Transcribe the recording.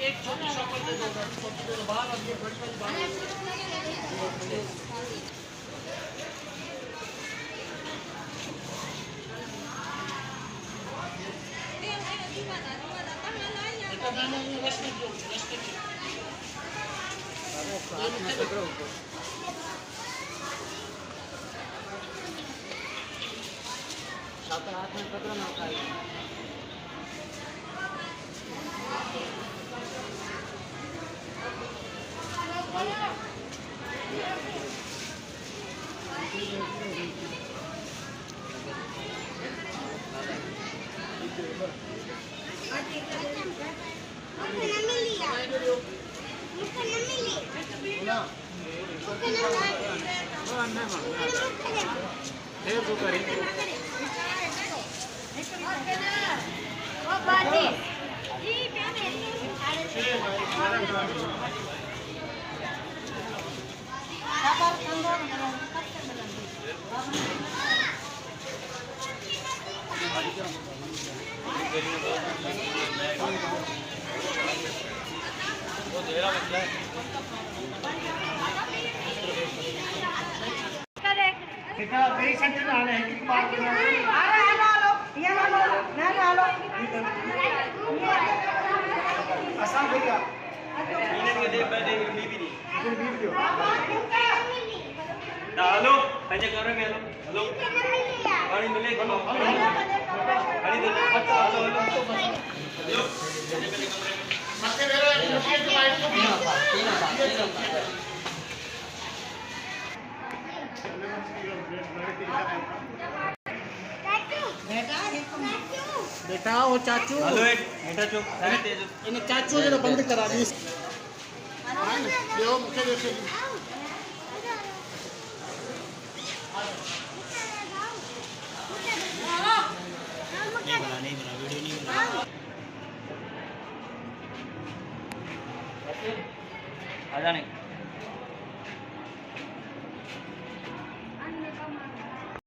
एक छोटी शॉपर दे दो, छोटी दे दो बाहर, अब ये बड़ी वाली बाहर। नहीं रेस्ट में दो, रेस्ट में दो। हाथ में पकड़ो ना खाई। बेटा मेरी सेंटर में आना है कि बात करना है। आ रहा लो ये लो ना लो आसान भैया इन्हें के दे बैठे बीबी नहीं इधर वीडियो डालो पहले करो मैं हेलो गाड़ी मिलेगी गाड़ी दे हेलो हेलो मत मेरा ये तो माइक को बेटा वो चाचू हेलो बेटा चुप इन्हें चाचू ने बंद करा दी यो मुझे देखो नहीं बना वीडियो नहीं बना आ जाने